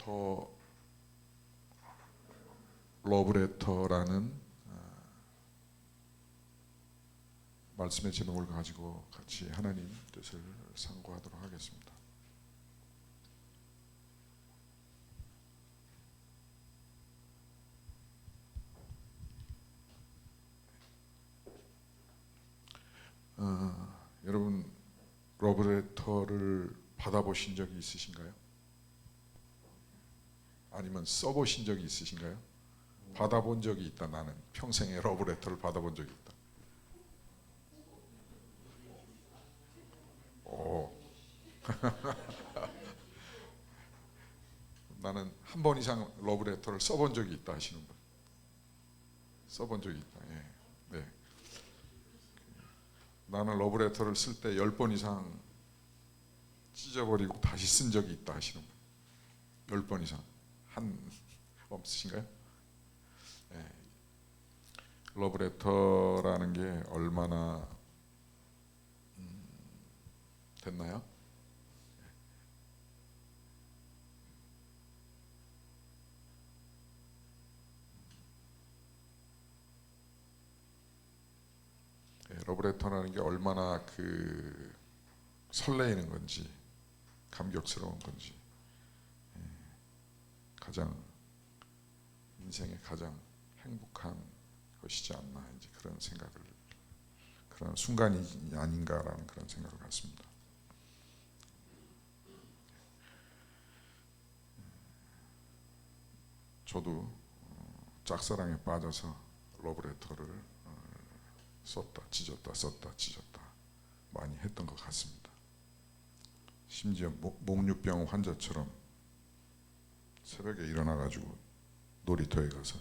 더 러브레터라는 말씀의 제목을 가지고 같이 하나님 뜻을 상고하도록 하겠습니다. 여러분 러브레터를 받아보신 적이 있으신가요? 아니면 써보신 적이 있으신가요? 받아본 적이 있다. 나는 평생에 러브레터를 받아본 적이 있다. 오. 나는 한 번 이상 러브레터를 써본 적이 있다 하시는 분. 써본 적이 있다. 예. 네. 나는 러브레터를 쓸 때 10번 이상 찢어버리고 다시 쓴 적이 있다 하시는 분. 10번 이상. 한 없으신가요? 예. 러브레터라는 게 얼마나 됐나요? 러브레터라는 게 얼마나 설레이는 건지 감격스러운 건지 가장 인생의 가장 행복한 것이지 않나 이제 그런 생각을 그런 순간이 아닌가라는 그런 생각을 갖습니다. 저도 짝사랑에 빠져서 러브레터를 썼다 찢었다 썼다 찢었다 많이 했던 것 같습니다. 심지어 목류병 환자처럼 새벽에 일어나가지고 놀이터에 가서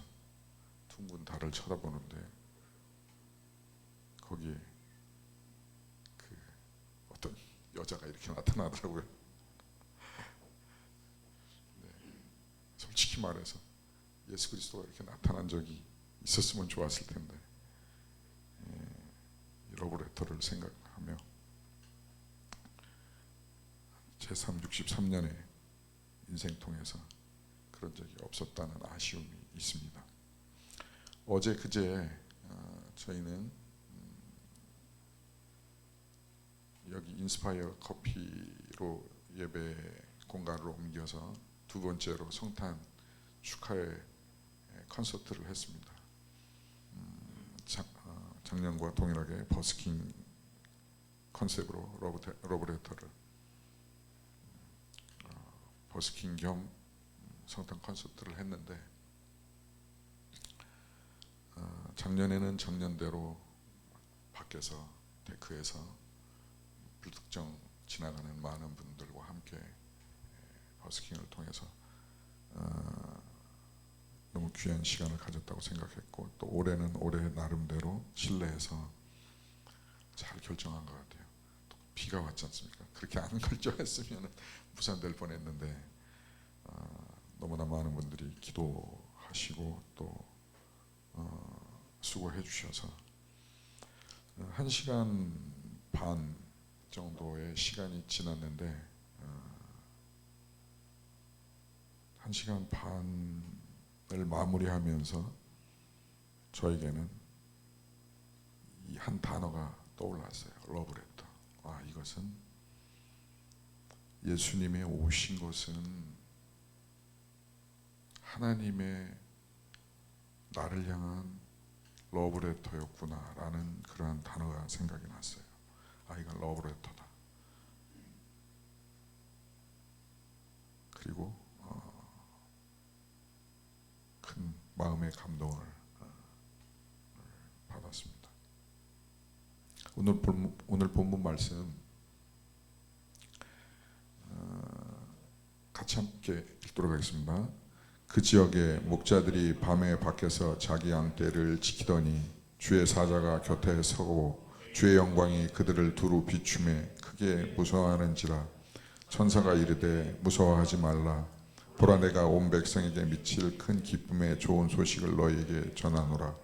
둥근 달을 쳐다보는데 거기에 어떤 여자가 이렇게 나타나더라고요. 네, 솔직히 말해서 예수 그리스도가 이렇게 나타난 적이 있었으면 좋았을 텐데 러브레터를 생각하며 제3 63년의 인생 통해서 그런 적이 없었다는 아쉬움이 있습니다. 어제 그제 저희는 여기 인스파이어 커피로 예배 공간으로 옮겨서 두 번째로 성탄 축하의 콘서트를 했습니다. 작년과 동일하게 버스킹 컨셉으로 러브레터를 버스킹 겸 성탄 콘서트를 했는데 작년에는 작년대로 밖에서 데크에서 불특정 지나가는 많은 분들과 함께 버스킹을 통해서 너무 귀한 시간을 가졌다고 생각했고 또 올해는 올해 나름대로 실내에서 잘 결정한 것 같아요. 또 비가 왔지 않습니까? 그렇게 안 결정했으면 무산될 뻔했는데 너무나 많은 분들이 기도하시고 또 수고해 주셔서 1시간 반 정도의 시간이 지났는데 1시간 반을 마무리하면서 저에게는 이 한 단어가 떠올랐어요. 러브레터. 이것은 예수님의 오신 것은 하나님의 나를 향한 러브레터였구나 라는 그러한 단어가 생각이 났어요. 이건 러브레터다. 그리고 큰 마음의 감동을 받았습니다. 오늘 본문 말씀 같이 함께 읽도록 하겠습니다. 그 지역에 목자들이 밤에 밖에서 자기 양떼를 지키더니 주의 사자가 곁에 서고 주의 영광이 그들을 두루 비추매 크게 무서워하는지라. 천사가 이르되 무서워하지 말라. 보라 내가 온 백성에게 미칠 큰 기쁨의 좋은 소식을 너희에게 전하노라.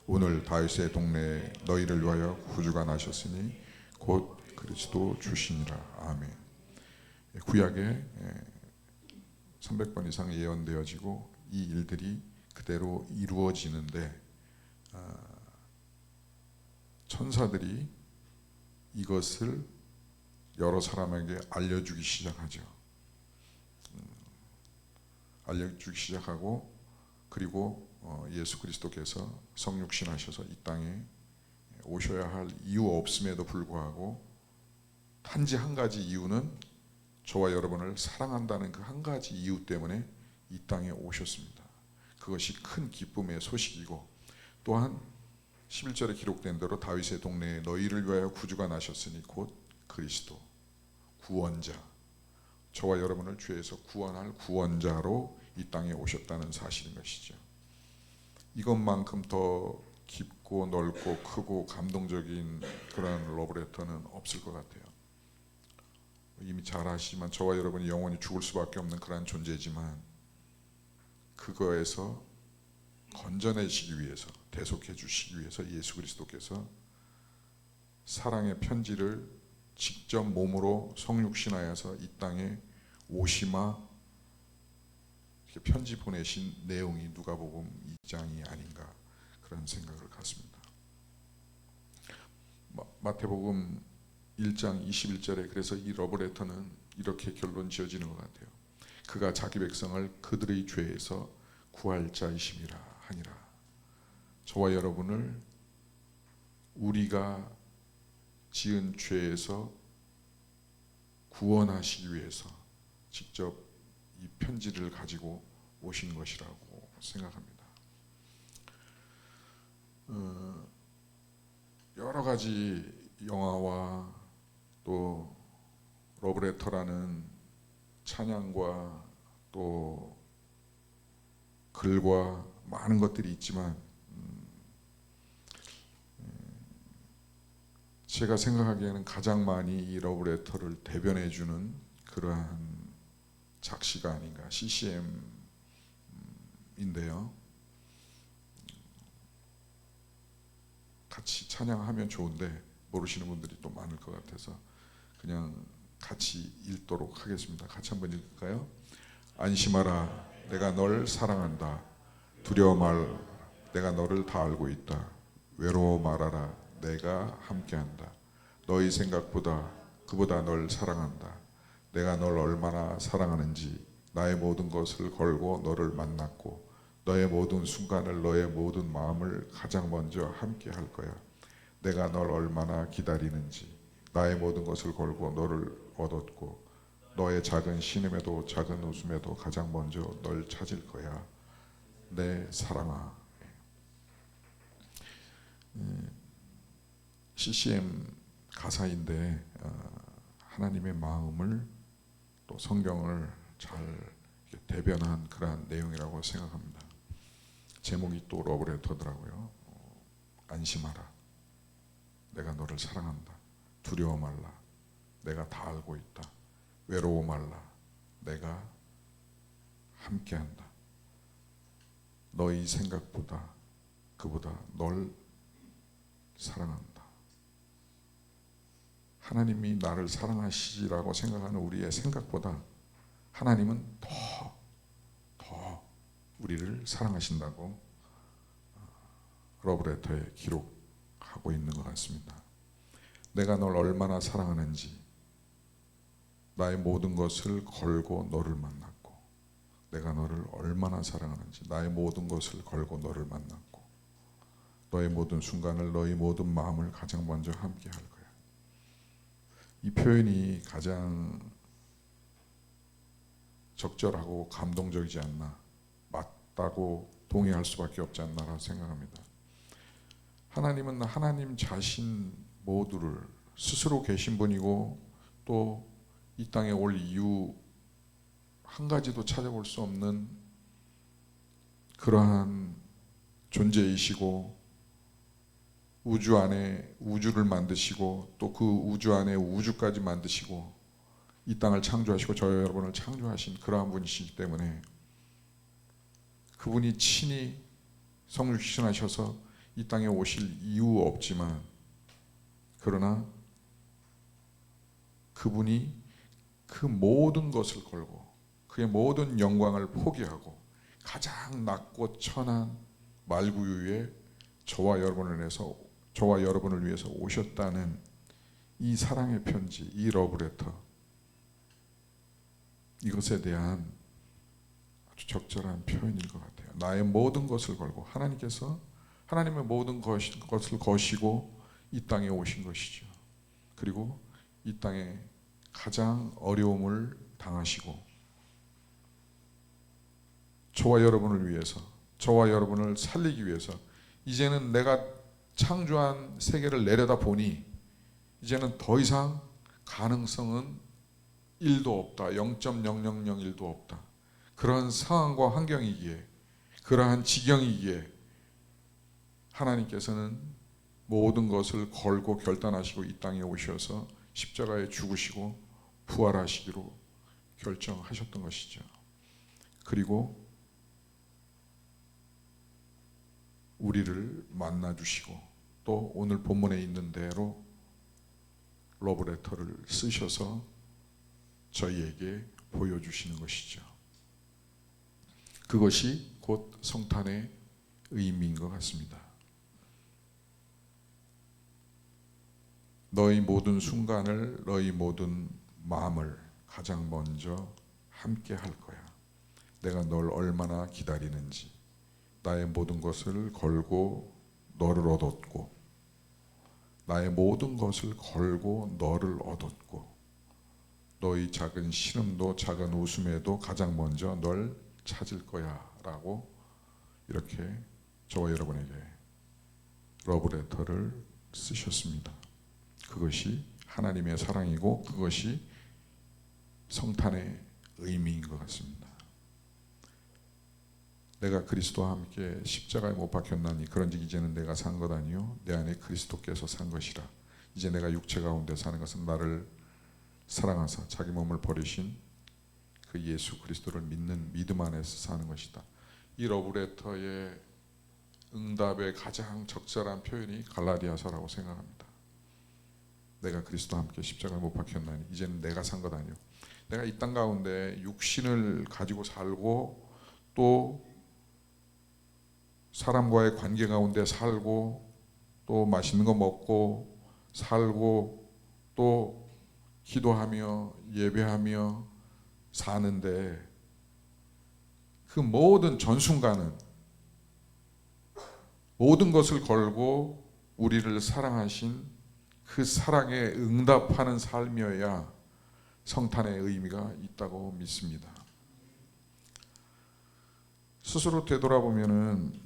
오늘 다윗의 동네에 너희를 위하여 구주가 나셨으니 곧 그리스도 주시니라. 아멘. 구약의 300번 이상 예언되어지고 이 일들이 그대로 이루어지는데 천사들이 이것을 여러 사람에게 알려주기 시작하죠. 알려주기 시작하고 그리고 예수 그리스도께서 성육신하셔서 이 땅에 오셔야 할 이유 없음에도 불구하고 단지 한 가지 이유는 저와 여러분을 사랑한다는 그 한 가지 이유 때문에 이 땅에 오셨습니다. 그것이 큰 기쁨의 소식이고 또한 11절에 기록된 대로 다윗의 동네에 너희를 위하여 구주가 나셨으니 곧 그리스도 구원자, 저와 여러분을 죄에서 구원할 구원자로 이 땅에 오셨다는 사실인 것이죠. 이것만큼 더 깊고 넓고 크고 감동적인 그런 러브레터는 없을 것 같아요. 이미 잘 아시지만 저와 여러분이 영원히 죽을 수밖에 없는 그러한 존재지만 그거에서 건져내시기 위해서, 대속해 주시기 위해서 예수 그리스도께서 사랑의 편지를 직접 몸으로 성육신하여서 이 땅에 오시마 편지 보내신 내용이 누가복음 2장이 아닌가 그런 생각을 갖습니다. 마태복음 1장 21절에 그래서 이 러브레터는 이렇게 결론 지어지는 것 같아요. 그가 자기 백성을 그들의 죄에서 구할 자이심이라 하니라. 저와 여러분을 우리가 지은 죄에서 구원하시기 위해서 직접 이 편지를 가지고 오신 것이라고 생각합니다. 여러 가지 영화와 또 러브레터라는 찬양과 또 글과 많은 것들이 있지만 제가 생각하기에는 가장 많이 이 러브레터를 대변해주는 그러한 작시가 아닌가, CCM인데요. 같이 찬양하면 좋은데 모르시는 분들이 또 많을 것 같아서 그냥 같이 읽도록 하겠습니다. 같이 한번 읽을까요? 안심하라, 내가 널 사랑한다. 두려워 말, 내가 너를 다 알고 있다. 외로워 말아라, 내가 함께한다. 너희 생각보다 그보다 널 사랑한다. 내가 널 얼마나 사랑하는지 나의 모든 것을 걸고 너를 만났고 너의 모든 순간을, 너의 모든 마음을 가장 먼저 함께 할 거야. 내가 널 얼마나 기다리는지 나의 모든 것을 걸고 너를 얻었고 너의 작은 신음에도 작은 웃음에도 가장 먼저 널 찾을 거야. 내 사랑아. CCM 가사인데 하나님의 마음을 또 성경을 잘 대변한 그러한 내용이라고 생각합니다. 제목이 또 러브레터더라고요. 안심하라, 내가 너를 사랑한다. 두려워 말라, 내가 다 알고 있다. 외로워 말라, 내가 함께한다. 너희 생각보다 그보다 널 사랑한다. 하나님이 나를 사랑하시라고 생각하는 우리의 생각보다 하나님은 더 우리를 사랑하신다고 러브레터에 기록하고 있는 것 같습니다. 내가 널 얼마나 사랑하는지 나의 모든 것을 걸고 너를 만났고 내가 너를 얼마나 사랑하는지 나의 모든 것을 걸고 너를 만났고 너의 모든 순간을, 너의 모든 마음을 가장 먼저 함께 할 거야. 이 표현이 가장 적절하고 감동적이지 않나, 맞다고 동의할 수밖에 없지 않나라고 생각합니다. 하나님은 하나님 자신 모두를 스스로 계신 분이고 또 이 땅에 올 이유 한 가지도 찾아볼 수 없는 그러한 존재이시고 우주 안에 우주를 만드시고 또 그 우주 안에 우주까지 만드시고 이 땅을 창조하시고 저와 여러분을 창조하신 그러한 분이시기 때문에 그분이 친히 성육신하셔서 이 땅에 오실 이유 없지만 그러나 그분이 그 모든 것을 걸고 그의 모든 영광을 포기하고 가장 낮고 천한 말구유에 저와 여러분을 위해서 오셨다는 이 사랑의 편지, 이 러브레터, 이것에 대한 아주 적절한 표현일 것 같아요. 나의 모든 것을 걸고 하나님께서 하나님의 모든 것을 거시고 이 땅에 오신 것이죠. 그리고 이 땅에 가장 어려움을 당하시고 저와 여러분을 위해서, 저와 여러분을 살리기 위해서, 이제는 내가 창조한 세계를 내려다 보니 이제는 더 이상 가능성은 1도 없다. 0.0001도 없다. 그런 상황과 환경이기에, 그러한 지경이기에 하나님께서는 모든 것을 걸고 결단하시고 이 땅에 오셔서 십자가에 죽으시고 부활하시기로 결정하셨던 것이죠. 그리고 우리를 만나주시고 또 오늘 본문에 있는 대로 러브레터를 쓰셔서 저희에게 보여주시는 것이죠. 그것이 곧 성탄의 의미인 것 같습니다. 너희 모든 순간을, 너희 모든 마음을 가장 먼저 함께 할 거야. 내가 널 얼마나 기다리는지, 나의 모든 것을 걸고 너를 얻었고, 나의 모든 것을 걸고 너를 얻었고, 너희 작은 신음도 작은 웃음에도 가장 먼저 널 찾을 거야 라고 이렇게 저와 여러분에게 러브레터를 쓰셨습니다. 그것이 하나님의 사랑이고 그것이 성탄의 의미인 것 같습니다. 내가 그리스도와 함께 십자가에 못 박혔나니 그런즉 이제는 내가 산 것 아니요 내 안에 그리스도께서 산 것이라. 이제 내가 육체 가운데 사는 것은 나를 사랑하사 자기 몸을 버리신 그 예수 그리스도를 믿는 믿음 안에서 사는 것이다. 이 러브레터의 응답의 가장 적절한 표현이 갈라디아서라고 생각합니다. 내가 그리스도와 함께 십자가에 못 박혔나니 이제는 내가 산 것 아니요. 내가 이 땅 가운데 육신을 가지고 살고 또 사람과의 관계 가운데 살고 또 맛있는 거 먹고 살고 또 기도하며 예배하며 사는데 그 모든 전순간은 모든 것을 걸고 우리를 사랑하신 그 사랑에 응답하는 삶이어야 성탄의 의미가 있다고 믿습니다. 스스로 되돌아보면은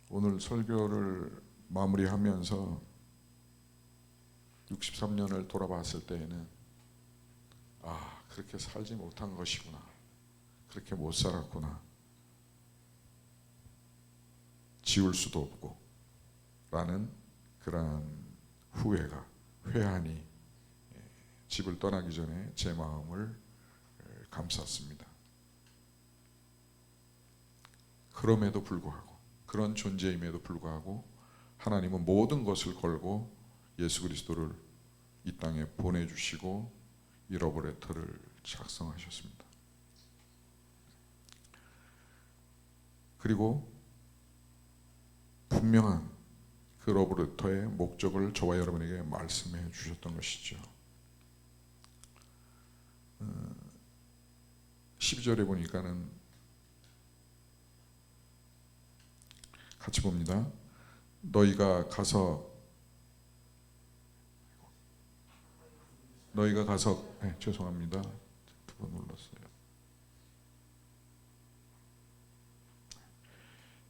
오늘 설교를 마무리하면서 63년을 돌아봤을 때에는 그렇게 살지 못한 것이구나, 그렇게 못 살았구나, 지울 수도 없고 라는 그러한 회한이 집을 떠나기 전에 제 마음을 감쌌습니다. 그럼에도 불구하고, 그런 존재임에도 불구하고 하나님은 모든 것을 걸고 예수 그리스도를 이 땅에 보내주시고 이 러브레터를 작성하셨습니다. 그리고 분명한 그 러브레터의 목적을 저와 여러분에게 말씀해 주셨던 것이죠. 12절에 보니까는 같이 봅니다. 너희가 가서 죄송합니다. 두 번 눌렀어요.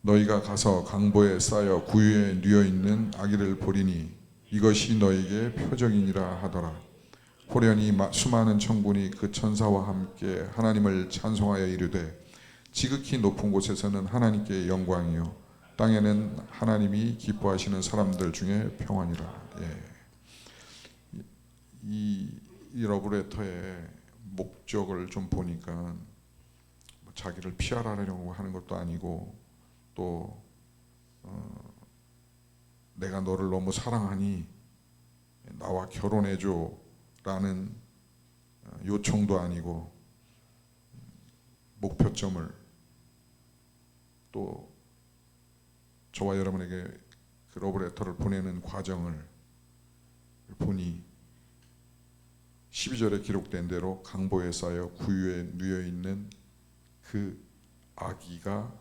너희가 가서 강보에 쌓여 구유에 뉘어 있는 아기를 보리니 이것이 너희에게 표적이니라 하더라. 호련히 수많은 천군이 그 천사와 함께 하나님을 찬송하여 이르되 지극히 높은 곳에서는 하나님께 영광이요 땅에는 하나님이 기뻐하시는 사람들 중에 평안이라. 이 러브레터의 목적을 좀 보니까 자기를 피하라려고 하는 것도 아니고 또 내가 너를 너무 사랑하니 나와 결혼해줘 라는 요청도 아니고 목표점을 또 저와 여러분에게 그 러브레터를 보내는 과정을 보니 12절에 기록된 대로 강보에 쌓여 구유에 누여 있는 그 아기가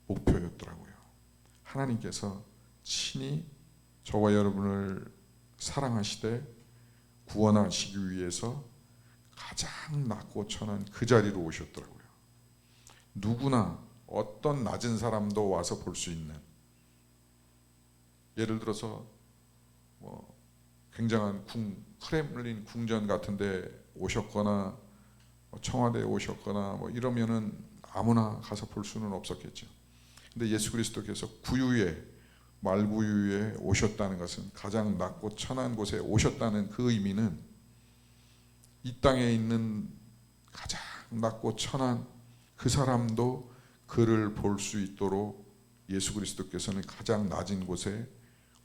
목표였더라고요. 하나님께서 친히 저와 여러분을 사랑하시되 구원하시기 위해서 가장 낮고 천한 그 자리로 오셨더라고요. 누구나 어떤 낮은 사람도 와서 볼 수 있는, 예를 들어서 굉장한 크렘린 궁전 같은데 오셨거나 청와대에 오셨거나 이러면은 아무나 가서 볼 수는 없었겠죠. 근데 예수 그리스도께서 구유에, 말구유에 오셨다는 것은, 가장 낮고 천한 곳에 오셨다는 그 의미는 이 땅에 있는 가장 낮고 천한 그 사람도 그를 볼 수 있도록 예수 그리스도께서는 가장 낮은 곳에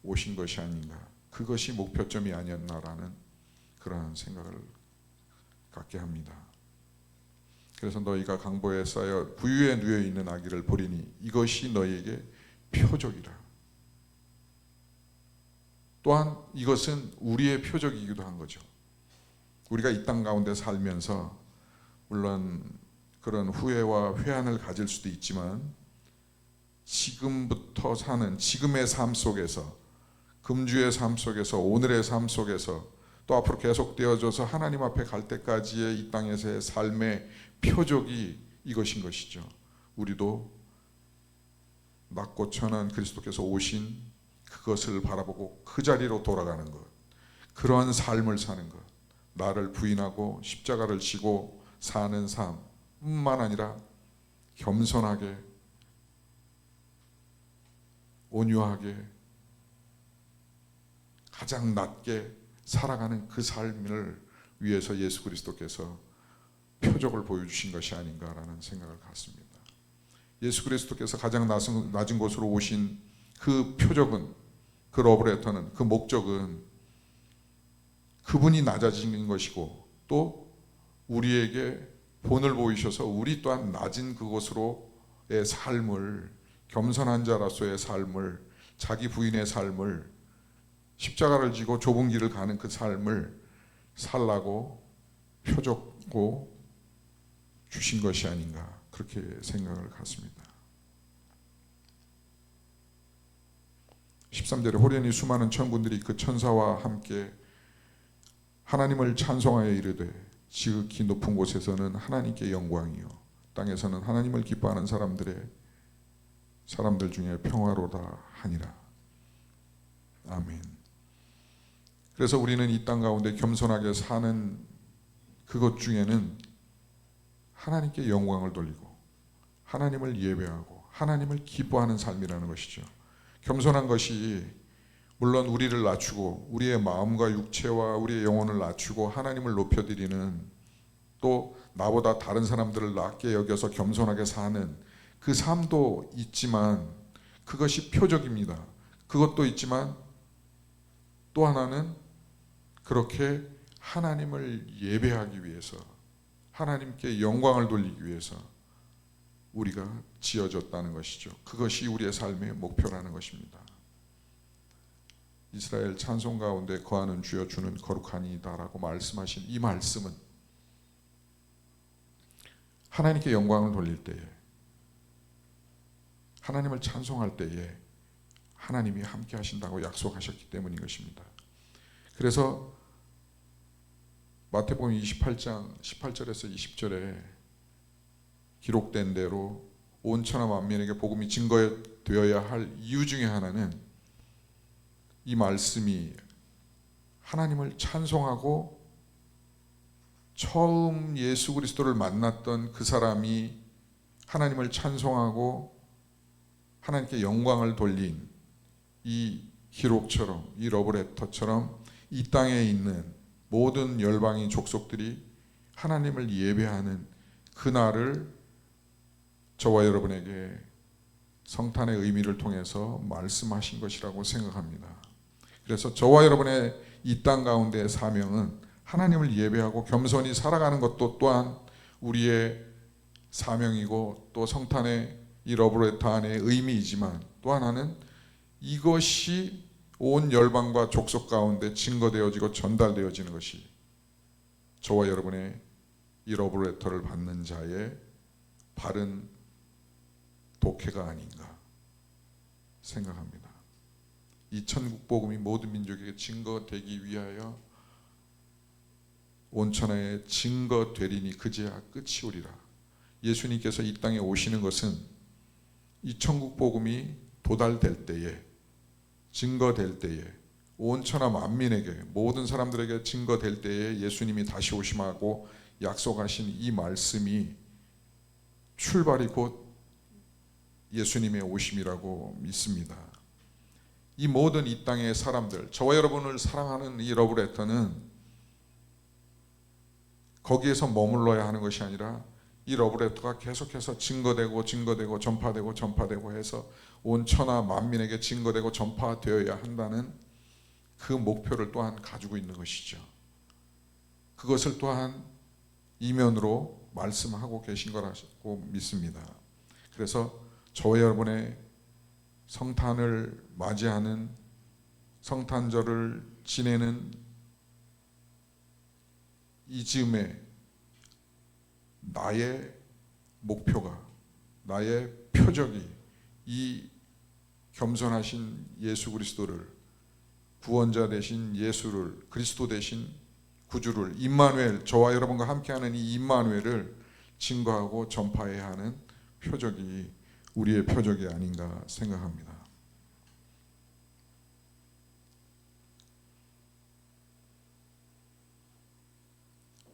오신 것이 아닌가, 그것이 목표점이 아니었나라는 그러한 생각을 갖게 합니다. 그래서 너희가 강보에 쌓여 구유에 누여 있는 아기를 보리니 이것이 너희에게 표적이라. 또한 이것은 우리의 표적이기도 한 거죠. 우리가 이 땅 가운데 살면서 물론 그런 후회와 회한을 가질 수도 있지만 지금부터 사는 지금의 삶 속에서, 금주의 삶 속에서, 오늘의 삶 속에서 또 앞으로 계속되어져서 하나님 앞에 갈 때까지의 이 땅에서의 삶의 표적이 이것인 것이죠. 우리도 낮고 천한 그리스도께서 오신 그것을 바라보고 그 자리로 돌아가는 것, 그러한 삶을 사는 것, 나를 부인하고 십자가를 지고 사는 삶뿐만 아니라 겸손하게, 온유하게, 가장 낮게 살아가는 그 삶을 위해서 예수 그리스도께서 표적을 보여주신 것이 아닌가라는 생각을 갖습니다. 예수 그리스도께서 가장 낮은 곳으로 오신 그 표적은, 그 러브레터는, 그 목적은 그분이 낮아지는 것이고, 또 우리에게 본을 보이셔서 우리 또한 낮은 그곳으로의 삶을, 겸손한 자로서의 삶을, 자기 부인의 삶을, 십자가를 지고 좁은 길을 가는 그 삶을 살라고 표적고 주신 것이 아닌가, 그렇게 생각을 갖습니다. 13절에 호련히 수많은 천군들이 그 천사와 함께 하나님을 찬송하여 이르되 지극히 높은 곳에서는 하나님께 영광이요 땅에서는 하나님을 기뻐하는 사람들 중에 평화로다 하니라. 아멘. 그래서 우리는 이 땅 가운데 겸손하게 사는 그것 중에는 하나님께 영광을 돌리고 하나님을 예배하고 하나님을 기뻐하는 삶이라는 것이죠. 겸손한 것이 물론 우리를 낮추고 우리의 마음과 육체와 우리의 영혼을 낮추고 하나님을 높여드리는, 또 나보다 다른 사람들을 낮게 여겨서 겸손하게 사는 그 삶도 있지만, 그것이 표적입니다. 그것도 있지만 또 하나는 그렇게 하나님을 예배하기 위해서, 하나님께 영광을 돌리기 위해서 우리가 지어졌다는 것이죠. 그것이 우리의 삶의 목표라는 것입니다. 이스라엘 찬송 가운데 거하는 주여 주는 거룩하니이다라고 말씀하신 이 말씀은 하나님께 영광을 돌릴 때에, 하나님을 찬송할 때에 하나님이 함께 하신다고 약속하셨기 때문인 것입니다. 그래서 마태복음 28장 18절에서 20절에 기록된 대로 온 천하 만민에게 복음이 증거되어야 할 이유 중에 하나는 이 말씀이 하나님을 찬송하고 처음 예수 그리스도를 만났던 그 사람이 하나님을 찬송하고 하나님께 영광을 돌린 이 기록처럼, 이 러브레터처럼 이 땅에 있는 모든 열방인 족속들이 하나님을 예배하는 그날을 저와 여러분에게 성탄의 의미를 통해서 말씀하신 것이라고 생각합니다. 그래서 저와 여러분의 이 땅 가운데의 사명은 하나님을 예배하고 겸손히 살아가는 것도 또한 우리의 사명이고 또 성탄의 이 러브레터 안의 의미이지만, 또 하나는 이것이 온 열방과 족속 가운데 증거되어지고 전달되어지는 것이 저와 여러분의 이 러브레터를 받는 자의 바른 독해가 아닌가 생각합니다. 이 천국 복음이 모든 민족에게 증거되기 위하여 온천하에 증거되리니 그제야 끝이 오리라. 예수님께서 이 땅에 오시는 것은 이 천국 복음이 도달될 때에, 증거될 때에, 온천하 만민에게, 모든 사람들에게 증거될 때에 예수님이 다시 오심하고 약속하신 이 말씀이 출발이 곧 예수님의 오심이라고 믿습니다. 이 모든 이 땅의 사람들, 저와 여러분을 사랑하는 이 러브레터는 거기에서 머물러야 하는 것이 아니라 이 러브레터가 계속해서 증거되고 전파되고 해서 온 천하 만민에게 증거되고 전파되어야 한다는 그 목표를 또한 가지고 있는 것이죠. 그것을 또한 이면으로 말씀하고 계신 거라고 믿습니다. 그래서 저와 여러분의 성탄을 맞이하는, 성탄절을 지내는 이 즈음에 나의 목표가, 나의 표적이 이 겸손하신 예수 그리스도를, 구원자 되신 예수를, 그리스도 되신 구주를, 임마누엘, 저와 여러분과 함께하는 이 임마누엘을 증거하고 전파해야 하는 표적이 우리의 표적이 아닌가 생각합니다.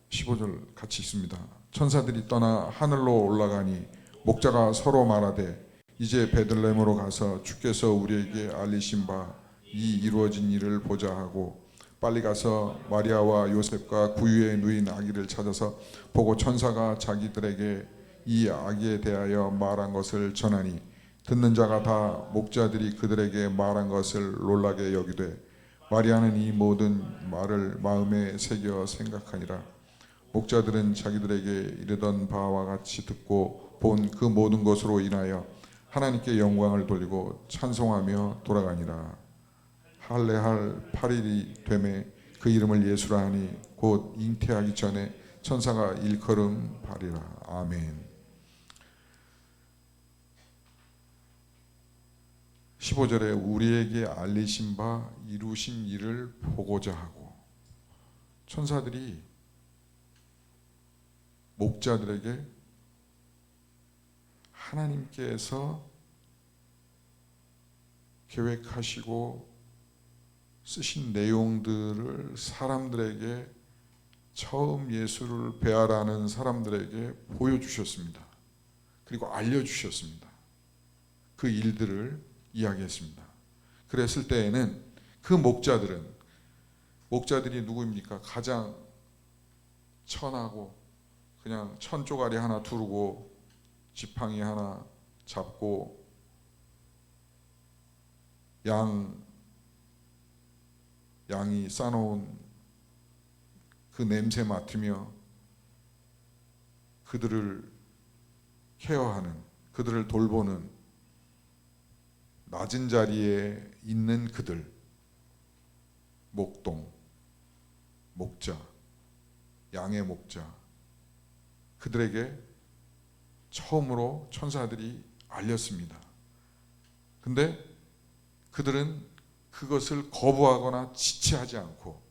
15절 같이 읽습니다. 천사들이 떠나 하늘로 올라가니 목자가 서로 말하되 이제 베들레헴으로 가서 주께서 우리에게 알리신 바 이 이루어진 일을 보자 하고 빨리 가서 마리아와 요셉과 구유에 누인 아기를 찾아서 보고 천사가 자기들에게 이 아기에 대하여 말한 것을 전하니 듣는 자가 다 목자들이 그들에게 말한 것을 놀라게 여기되 마리아는 이 모든 말을 마음에 새겨 생각하니라. 목자들은 자기들에게 이르던 바와 같이 듣고 본 그 모든 것으로 인하여 하나님께 영광을 돌리고 찬송하며 돌아가니라. 할례할 8일이 되매 그 이름을 예수라 하니 곧 잉태하기 전에 천사가 일컬음 바리라. 아멘. 15절에 우리에게 알리신 바 이루신 일을 보고자 하고, 천사들이 목자들에게 하나님께서 계획하시고 쓰신 내용들을 사람들에게, 처음 예수를 배아라는 사람들에게 보여주셨습니다. 그리고 알려주셨습니다. 그 일들을 이야기했습니다. 그랬을 때에는 그 목자들이 누구입니까? 가장 천하고 그냥 천 쪼가리 하나 두르고 지팡이 하나 잡고 양이 싸놓은 그 냄새 맡으며 그들을 케어하는, 그들을 돌보는, 낮은 자리에 있는 그들, 목동, 목자, 양의 목자, 그들에게 처음으로 천사들이 알렸습니다. 근데 그들은 그것을 거부하거나 지체하지 않고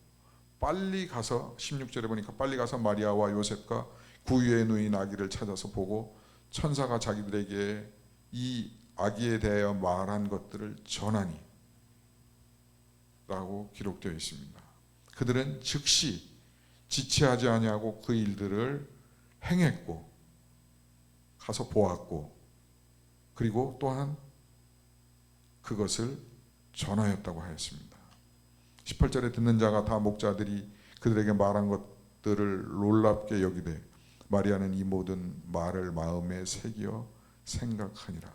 빨리 가서, 16절에 보니까 빨리 가서 마리아와 요셉과 구유에 누인 아기를 찾아서 보고 천사가 자기들에게 이 아기에 대하여 말한 것들을 전하니 라고 기록되어 있습니다. 그들은 즉시 지체하지 아니하고 그 일들을 행했고 가서 보았고, 그리고 또한 그것을 전하였다고 하였습니다. 18절에 듣는 자가 다 목자들이 그들에게 말한 것들을 놀랍게 여기되 마리아는 이 모든 말을 마음에 새겨 생각하니라.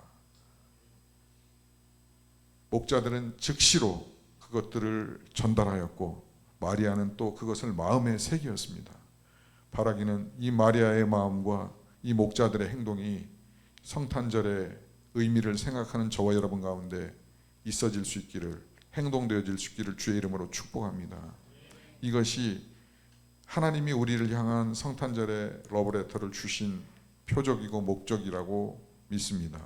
목자들은 즉시로 그것들을 전달하였고 마리아는 또 그것을 마음에 새겼습니다. 바라기는 이 마리아의 마음과 이 목자들의 행동이 성탄절의 의미를 생각하는 저와 여러분 가운데 있어질 수 있기를, 행동되어질 수 있기를 주의 이름으로 축복합니다. 이것이 하나님이 우리를 향한 성탄절의 러브레터를 주신 표적이고 목적이라고 믿습니다.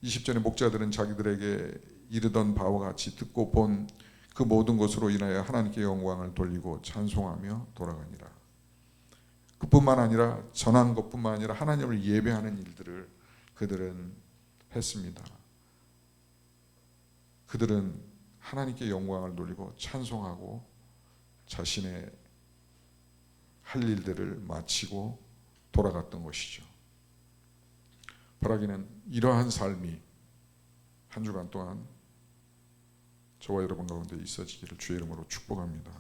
20절의 목자들은 자기들에게 이르던 바와 같이 듣고 본 그 모든 것으로 인하여 하나님께 영광을 돌리고 찬송하며 돌아가니라. 그뿐만 아니라 전한 것뿐만 아니라 하나님을 예배하는 일들을 그들은 했습니다. 그들은 하나님께 영광을 돌리고 찬송하고 자신의 할 일들을 마치고 돌아갔던 것이죠. 바라기는 이러한 삶이 한 주간 동안 저와 여러분 가운데 있어지기를 주의 이름으로 축복합니다.